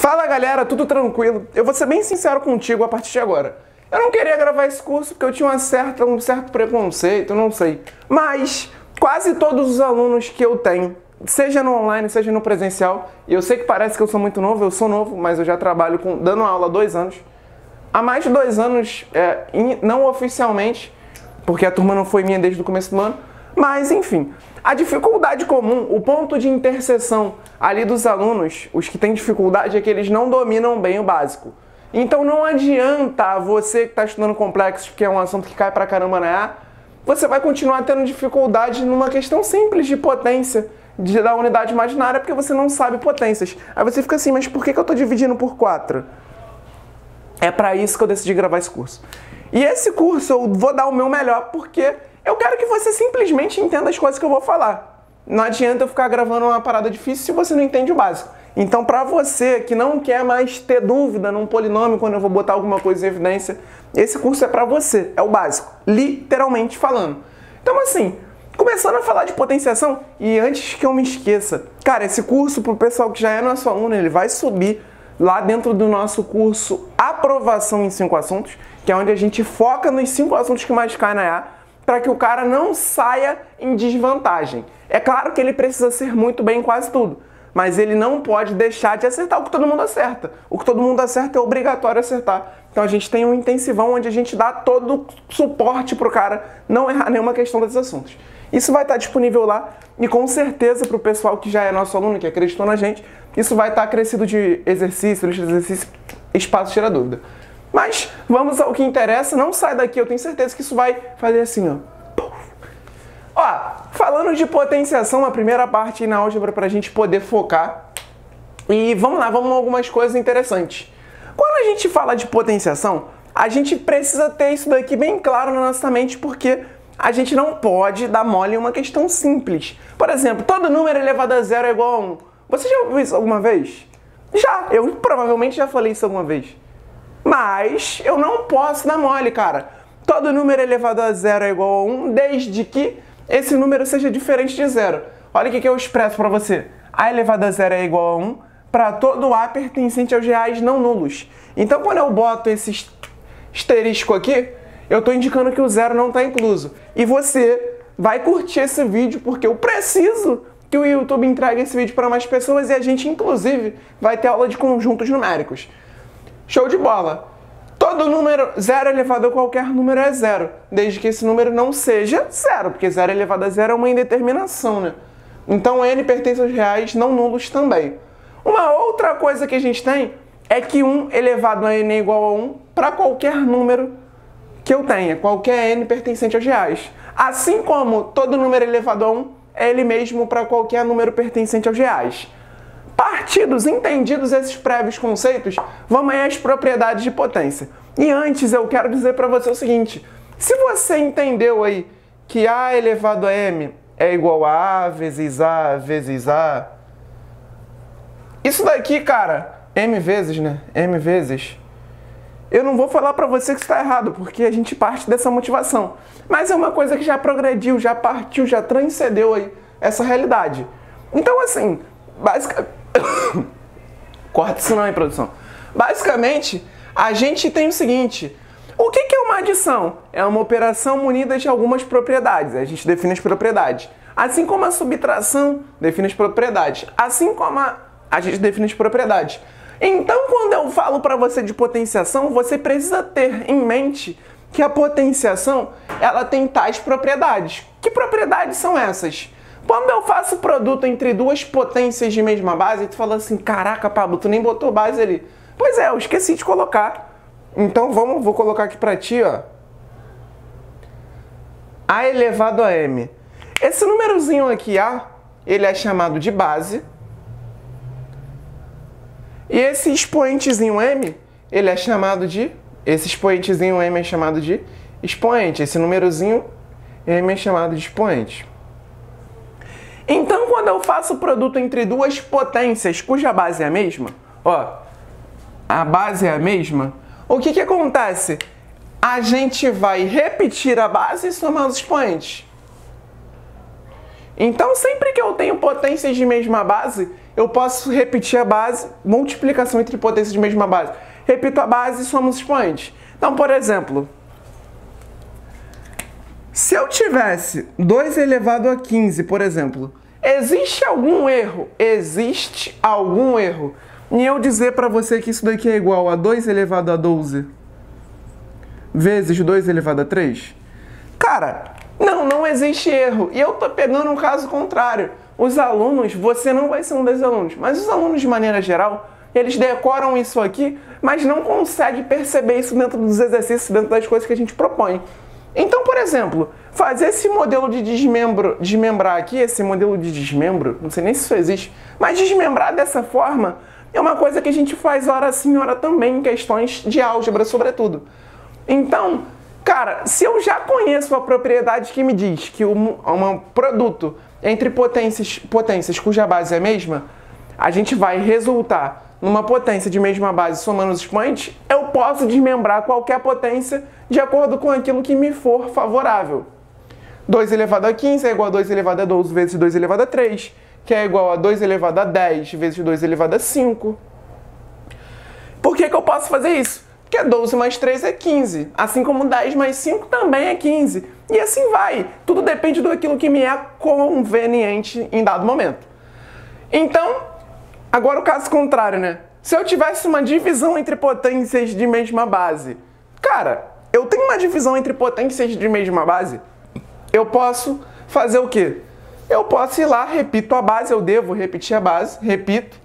Fala galera, tudo tranquilo? Eu vou ser bem sincero contigo a partir de agora. Eu não queria gravar esse curso porque eu tinha um certo preconceito, não sei. Mas quase todos os alunos que eu tenho, seja no online, seja no presencial, e eu sei que parece que eu sou muito novo, eu sou novo, mas eu já trabalho dando aula há 2 anos. Há mais de 2 anos, não oficialmente, porque a turma não foi minha desde o começo do ano, mas enfim. A dificuldade comum, o ponto de interseção ali dos alunos, os que têm dificuldade, é que eles não dominam bem o básico. Então não adianta você que está estudando complexos, que é um assunto que cai pra caramba na EA, você vai continuar tendo dificuldade numa questão simples de potência da unidade imaginária, porque você não sabe potências. Aí você fica assim, mas por que eu estou dividindo por 4? É para isso que eu decidi gravar esse curso. E esse curso eu vou dar o meu melhor, porque eu quero que você simplesmente entenda as coisas que eu vou falar. Não adianta eu ficar gravando uma parada difícil se você não entende o básico. Então, para você que não quer mais ter dúvida num polinômio quando eu vou botar alguma coisa em evidência, esse curso é para você, é o básico, literalmente falando. Então, assim, começando a falar de potenciação, e antes que eu me esqueça, cara, esse curso pro pessoal que já é nosso aluno, ele vai subir lá dentro do nosso curso Aprovação em 5 Assuntos, que é onde a gente foca nos 5 assuntos que mais caem na EA, para que o cara não saia em desvantagem. É claro que ele precisa ser muito bem em quase tudo, mas ele não pode deixar de acertar o que todo mundo acerta. O que todo mundo acerta é obrigatório acertar. Então a gente tem um intensivão onde a gente dá todo o suporte para o cara não errar nenhuma questão desses assuntos. Isso vai estar disponível lá e com certeza para o pessoal que já é nosso aluno, que acreditou na gente, isso vai estar crescido de exercício, lista de exercício, espaço tira dúvida. Mas vamos ao que interessa, não sai daqui, eu tenho certeza que isso vai fazer assim, ó. Ó, falando de potenciação, a primeira parte aí na álgebra para a gente poder focar. E vamos lá, vamos a algumas coisas interessantes. Quando a gente fala de potenciação, a gente precisa ter isso daqui bem claro na nossa mente, porque a gente não pode dar mole em uma questão simples. Por exemplo, todo número elevado a 0 é igual a 1. Você já ouviu isso alguma vez? Já, eu provavelmente já falei isso alguma vez. Mas eu não posso dar mole, cara. Todo número elevado a 0 é igual a 1, desde que esse número seja diferente de 0. Olha o que eu expresso para você. A elevado a 0 é igual a 1 para todo A pertencente aos reais não nulos. Então, quando eu boto esse asterisco aqui, eu estou indicando que o 0 não está incluso. E você vai curtir esse vídeo, porque eu preciso que o YouTube entregue esse vídeo para mais pessoas e a gente, inclusive, vai ter aula de conjuntos numéricos. Show de bola! Todo número 0 elevado a qualquer número é 0, desde que esse número não seja 0, porque 0 elevado a 0 é uma indeterminação, né? Então n pertence aos reais não nulos também. Uma outra coisa que a gente tem é que 1 elevado a n é igual a 1 para qualquer número que eu tenha, qualquer n pertencente aos reais. Assim como todo número elevado a 1 é ele mesmo para qualquer número pertencente aos reais. Partidos, entendidos esses prévios conceitos, vamos aí às propriedades de potência. E antes eu quero dizer para você o seguinte, se você entendeu aí que A elevado a M é igual a vezes A vezes A, isso daqui, cara, M vezes, né? M vezes. Eu não vou falar para você que está errado, porque a gente parte dessa motivação. Mas é uma coisa que já progrediu, já partiu, já transcendeu aí essa realidade. Então, assim, basicamente... Corta isso não aí, produção. Basicamente, a gente tem o seguinte. O que é uma adição? É uma operação munida de algumas propriedades. A gente define as propriedades. Assim como a subtração define as propriedades. Assim como a gente define as propriedades. Então, quando eu falo para você de potenciação, você precisa ter em mente que a potenciação, ela tem tais propriedades. Que propriedades são essas? Quando eu faço produto entre duas potências de mesma base, tu fala assim, caraca, Pablo, tu nem botou base ali. Pois é, eu esqueci de colocar. Então vou colocar aqui pra ti, ó. A elevado a M. Esse númerozinho aqui, A, ele é chamado de base. E esse expoentezinho M, ele é chamado de... Esse expoentezinho M é chamado de expoente. Esse númerozinho M é chamado de expoente. Então, quando eu faço produto entre duas potências cuja base é a mesma, ó, a base é a mesma, o que acontece? A gente vai repetir a base e somar os expoentes. Então, sempre que eu tenho potências de mesma base, eu posso repetir a base, multiplicação entre potências de mesma base. Repito a base e somo os expoentes. Então, por exemplo, se eu tivesse 2 elevado a 15, por exemplo, existe algum erro? Existe algum erro em eu dizer para você que isso daqui é igual a 2 elevado a 12 vezes 2 elevado a 3? Cara, não existe erro. E eu tô pegando um caso contrário. Os alunos, você não vai ser um desses alunos, mas os alunos de maneira geral, eles decoram isso aqui, mas não conseguem perceber isso dentro dos exercícios, dentro das coisas que a gente propõe. Então, por exemplo, fazer esse modelo de desmembrar aqui, esse modelo de desmembro, não sei nem se isso existe, mas desmembrar dessa forma é uma coisa que a gente faz hora sim, hora também, em questões de álgebra, sobretudo. Então, cara, se eu já conheço a propriedade que me diz que um produto entre potências cuja base é a mesma, a gente vai resultar numa potência de mesma base somando os expoentes, eu posso desmembrar qualquer potência de acordo com aquilo que me for favorável. 2 elevado a 15 é igual a 2 elevado a 12 vezes 2 elevado a 3, que é igual a 2 elevado a 10 vezes 2 elevado a 5. Por que eu posso fazer isso? Porque 12 mais 3 é 15, assim como 10 mais 5 também é 15. E assim vai. Tudo depende daquilo que me é conveniente em dado momento. Então, agora o caso contrário, né? Se eu tivesse uma divisão entre potências de mesma base, cara, eu tenho uma divisão entre potências de mesma base, eu posso fazer o quê? Eu posso ir lá, repito a base, eu devo repetir a base, repito,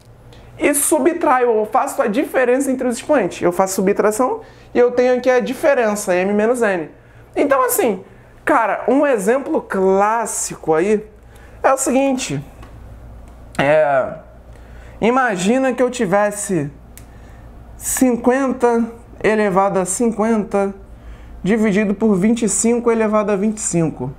e subtraio, eu faço a diferença entre os expoentes. Eu faço subtração e eu tenho aqui a diferença, m menos n. Então, assim, cara, um exemplo clássico aí é o seguinte. Imagina que eu tivesse 50 elevado a 50 dividido por 25 elevado a 25.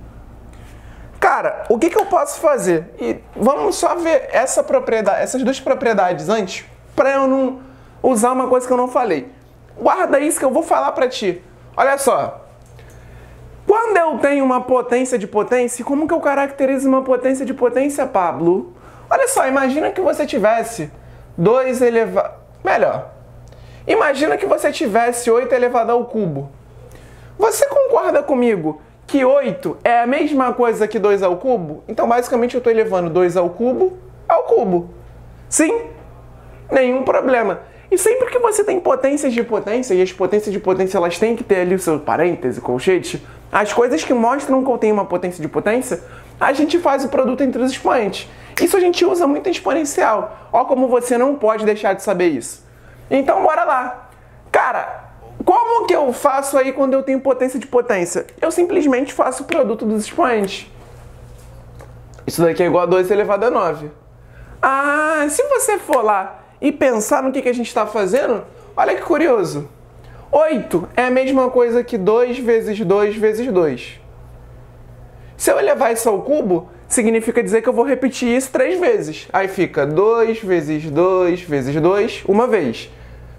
Cara, o que eu posso fazer? E vamos só ver essas duas propriedades antes, para eu não usar uma coisa que eu não falei. Guarda isso que eu vou falar para ti. Olha só. Quando eu tenho uma potência de potência, como que eu caracterizo uma potência de potência, Pablo? Olha só, imagina que você tivesse 2 elevado... Melhor. Imagina que você tivesse 8 elevado ao cubo. Você concorda comigo que 8 é a mesma coisa que 2 ao cubo? Então, basicamente, eu estou elevando 2 ao cubo. Sim, nenhum problema. E sempre que você tem potências de potência, e as potências de potência elas têm que ter ali o seu parêntese, colchete, as coisas que mostram que eu tenho uma potência de potência, a gente faz o produto entre os expoentes. Isso a gente usa muito em exponencial. Ó como você não pode deixar de saber isso. Então, bora lá. Cara, como que eu faço aí quando eu tenho potência de potência? Eu simplesmente faço o produto dos expoentes. Isso daqui é igual a 2 elevado a 9. Ah, se você for lá e pensar no que a gente está fazendo, olha que curioso. 8 é a mesma coisa que 2 vezes 2 vezes 2. Se eu elevar isso ao cubo, significa dizer que eu vou repetir isso 3 vezes. Aí fica 2 vezes 2 vezes 2, uma vez.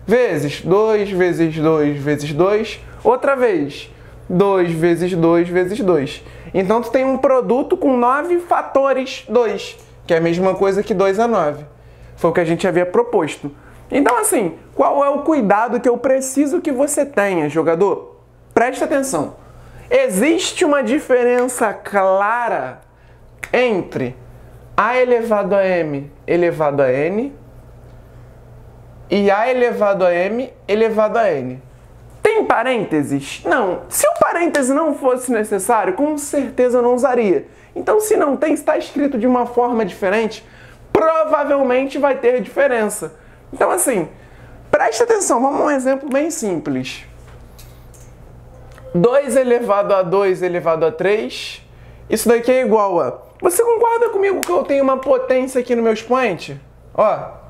Vezes 2 vezes 2 vezes 2, outra vez. 2 vezes 2 vezes 2. Então, tu tem um produto com 9 fatores 2, que é a mesma coisa que 2 a 9. Foi o que a gente havia proposto. Então, assim, qual é o cuidado que eu preciso que você tenha, jogador? Preste atenção. Existe uma diferença clara entre a elevado a m elevado a n e a elevado a m elevado a n. Tem parênteses? Não. Se o parêntese não fosse necessário, com certeza eu não usaria. Então, se não tem, está escrito de uma forma diferente, provavelmente vai ter diferença. Então, assim, preste atenção. Vamos a um exemplo bem simples. 2 elevado a 2 elevado a 3. Isso daqui é igual a... Você concorda comigo que eu tenho uma potência aqui no meu expoente? Ó.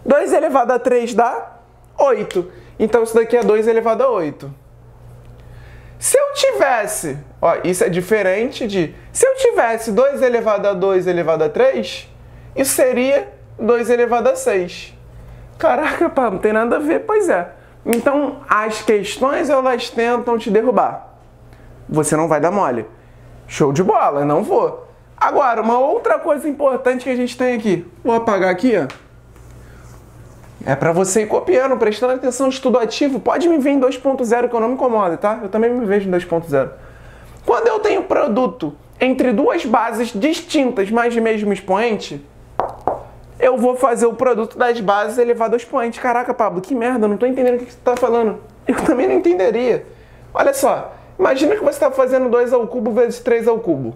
2 elevado a 3 dá 8. Então, isso daqui é 2 elevado a 8. Se eu tivesse... Ó, isso é diferente de... Se eu tivesse 2 elevado a 2 elevado a 3, isso seria 2 elevado a 6. Caraca, pá, não tem nada a ver. Pois é. Então, as questões, elas tentam te derrubar. Você não vai dar mole. Show de bola, não vou. Agora, uma outra coisa importante que a gente tem aqui. Vou apagar aqui, ó. É para você ir copiando, prestando atenção, estudo ativo. Pode me ver em 2.0 que eu não me incomodo, tá? Eu também me vejo em 2.0. Quando eu tenho produto entre duas bases distintas, mas de mesmo expoente, eu vou fazer o produto das bases elevado ao expoente. Caraca, Pablo, que merda, eu não tô entendendo o que você tá falando. Eu também não entenderia. Olha só, imagina que você está fazendo 2 ao cubo vezes 3 ao cubo.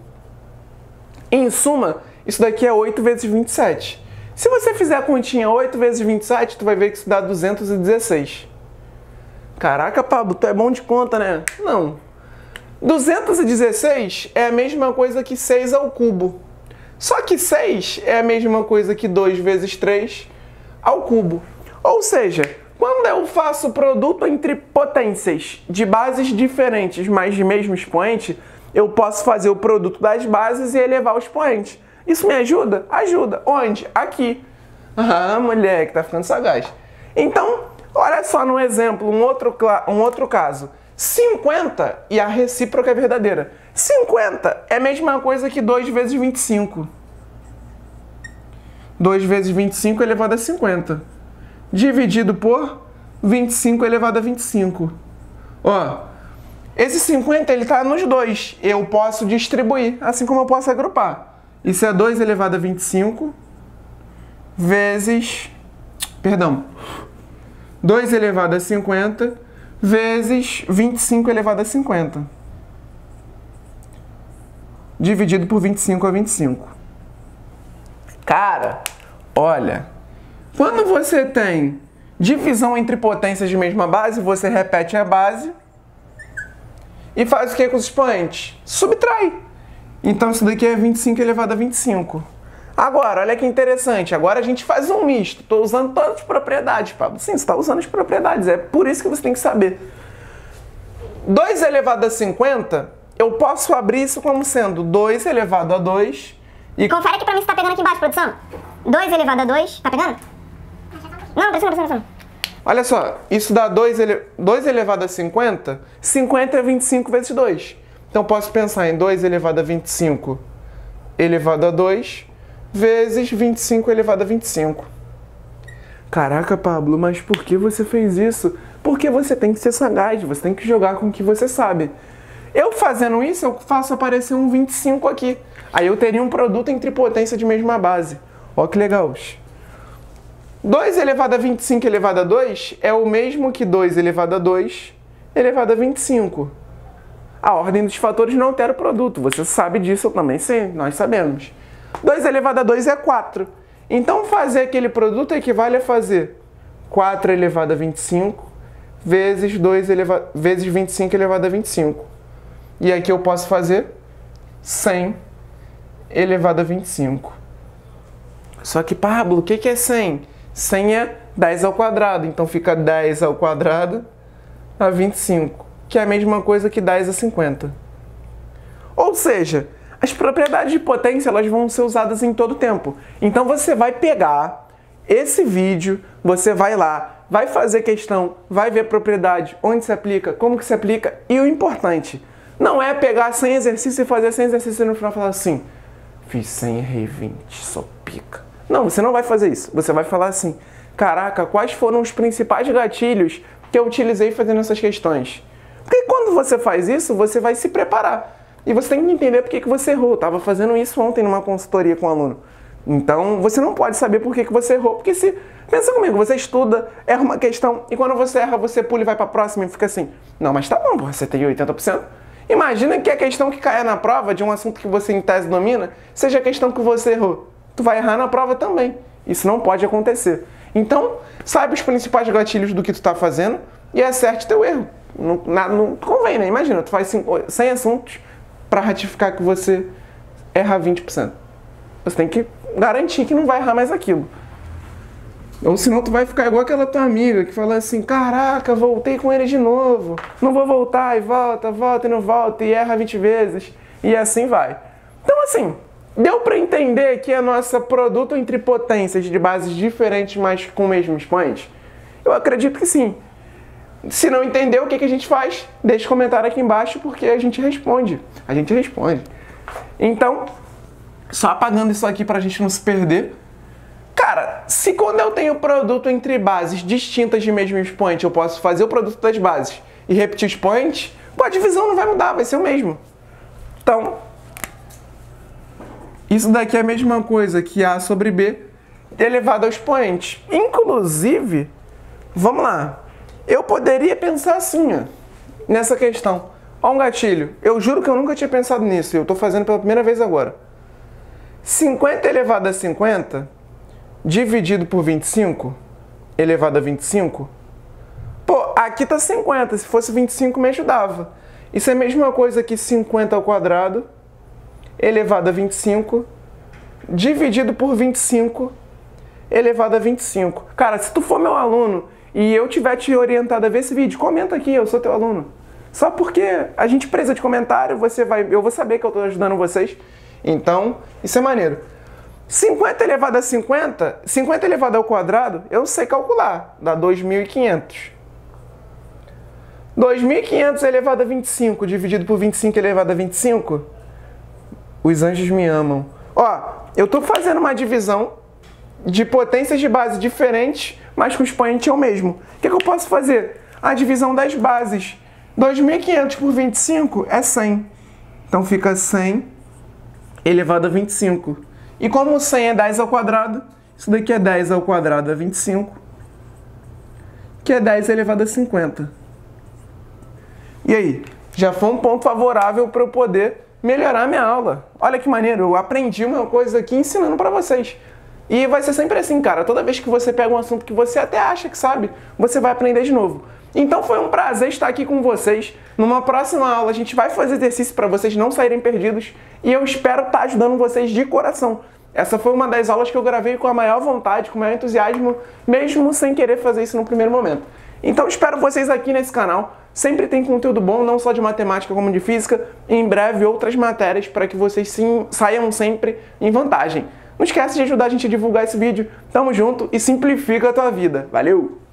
Em suma, isso daqui é 8 vezes 27. Se você fizer a continha 8 vezes 27, tu vai ver que isso dá 216. Caraca, Pablo, tu é bom de conta, né? Não. 216 é a mesma coisa que 6 ao cubo. Só que 6 é a mesma coisa que 2 vezes 3 ao cubo. Ou seja, quando eu faço produto entre potências de bases diferentes, mas de mesmo expoente, eu posso fazer o produto das bases e elevar o expoente. Isso me ajuda? Ajuda. Onde? Aqui. Ah, moleque, tá ficando sagaz. Então, olha só no exemplo, um outro caso. 50 e a recíproca é verdadeira. 50 é a mesma coisa que 2 vezes 25. 2 vezes 25 elevado a 50. Dividido por 25 elevado a 25. Ó, esse 50 ele tá nos dois. Eu posso distribuir, assim como eu posso agrupar. Isso é 2 elevado a 25 vezes... Perdão. 2 elevado a 50 vezes 25 elevado a 50. Dividido por 25 a 25. Cara, olha, quando você tem divisão entre potências de mesma base, você repete a base e faz o que com os expoentes? Subtrai. Então isso daqui é 25 elevado a 25. Agora, olha que interessante, agora a gente faz um misto. Estou usando todas as propriedades, Pablo. Sim, você está usando as propriedades, é por isso que você tem que saber. 2 elevado a 50, eu posso abrir isso como sendo 2 elevado a 2 e... Confere aqui pra mim se tá pegando aqui embaixo, produção. 2 elevado a 2, tá pegando? Não, pressiona. Olha só, isso dá 2 elevado a 50, 50 é 25 vezes 2. Então posso pensar em 2 elevado a 25 elevado a 2 vezes 25 elevado a 25. Caraca, Pablo, mas por que você fez isso? Porque você tem que ser sagaz, você tem que jogar com o que você sabe. Eu fazendo isso, eu faço aparecer um 25 aqui. Aí eu teria um produto entre potência de mesma base. Ó que legal. 2 elevado a 25 elevado a 2 é o mesmo que 2 elevado a 2 elevado a 25. A ordem dos fatores não altera o produto. Você sabe disso, eu também sei, nós sabemos. 2 elevado a 2 é 4. Então fazer aquele produto equivale a fazer 4 elevado a 25 vezes 25 elevado a 25. E aqui eu posso fazer 100 elevado a 25. Só que, Pablo, o que é 100? 100 é 10 ao quadrado, então fica 10 ao quadrado a 25, que é a mesma coisa que 10 a 50. Ou seja, as propriedades de potência elas vão ser usadas em todo tempo. Então você vai pegar esse vídeo, você vai lá, vai fazer questão, vai ver propriedade, onde se aplica, como que se aplica, e o importante não é pegar 100 exercícios e fazer 100 exercícios e no final falar assim, fiz 100 e errei 20, só pica. Não, você não vai fazer isso. Você vai falar assim, caraca, quais foram os principais gatilhos que eu utilizei fazendo essas questões? Porque quando você faz isso, você vai se preparar. E você tem que entender por que você errou. Eu estava fazendo isso ontem numa consultoria com um aluno. Então, você não pode saber por que você errou. Porque se... Pensa comigo, você estuda, erra uma questão, e quando você erra, você pula e vai para a próxima e fica assim, não, mas tá bom, você tem 80%. Imagina que a questão que caia na prova de um assunto que você em tese domina, seja a questão que você errou. Tu vai errar na prova também. Isso não pode acontecer. Então, saiba os principais gatilhos do que tu está fazendo e acerte teu erro. Não convém, né? Imagina, tu faz 100 assuntos para ratificar que você erra 20%. Você tem que garantir que não vai errar mais aquilo. Ou senão tu vai ficar igual aquela tua amiga que fala assim, caraca, voltei com ele de novo. Não vou voltar, e volta e não volta, e erra 20 vezes. E assim vai. Então assim, deu para entender que a nossa produto entre potências de bases diferentes, mas com o mesmo expoente? Eu acredito que sim. Se não entendeu, o que a gente faz? Deixa um comentário aqui embaixo porque a gente responde. Então, Só apagando isso aqui pra gente não se perder. Cara, se quando eu tenho produto entre bases distintas de mesmo expoente, eu posso fazer o produto das bases e repetir o expoente, pô, a divisão não vai mudar, vai ser o mesmo. Então, isso daqui é a mesma coisa que A sobre B elevado ao expoente. Inclusive, vamos lá, eu poderia pensar assim, ó, nessa questão. Ó, um gatilho. Eu juro que eu nunca tinha pensado nisso, eu tô fazendo pela primeira vez agora. 50 elevado a 50 dividido por 25 elevado a 25. Pô, aqui tá 50, se fosse 25 me ajudava. Isso é a mesma coisa que 50 ao quadrado elevado a 25 dividido por 25 elevado a 25. Cara, se tu for meu aluno e eu tiver te orientado a ver esse vídeo, comenta aqui, eu sou teu aluno. Só porque a gente precisa de comentário, eu vou saber que eu tô ajudando vocês. Então, isso é maneiro. 50 elevado a 50, 50 elevado ao quadrado, eu sei calcular, dá 2.500. 2.500 elevado a 25 dividido por 25 elevado a 25, os anjos me amam. Ó, eu tô fazendo uma divisão de potências de base diferentes, mas com o expoente é o mesmo. O que eu posso fazer? A divisão das bases. 2.500 por 25 é 100. Então fica 100 elevado a 25. E como 100 é 10 ao quadrado, isso daqui é 10 ao quadrado a 25, que é 10 elevado a 50. E aí? Já foi um ponto favorável para eu poder melhorar a minha aula. Olha que maneiro, eu aprendi uma coisa aqui ensinando para vocês. E vai ser sempre assim, cara. Toda vez que você pega um assunto que você até acha que sabe, você vai aprender de novo. Então foi um prazer estar aqui com vocês. Numa próxima aula a gente vai fazer exercício para vocês não saírem perdidos. E eu espero estar ajudando vocês de coração. Essa foi uma das aulas que eu gravei com a maior vontade, com o maior entusiasmo, mesmo sem querer fazer isso no primeiro momento. Então espero vocês aqui nesse canal. Sempre tem conteúdo bom, não só de matemática como de física. E em breve outras matérias para que vocês saiam sempre em vantagem. Não esquece de ajudar a gente a divulgar esse vídeo. Tamo junto e simplifica a tua vida. Valeu!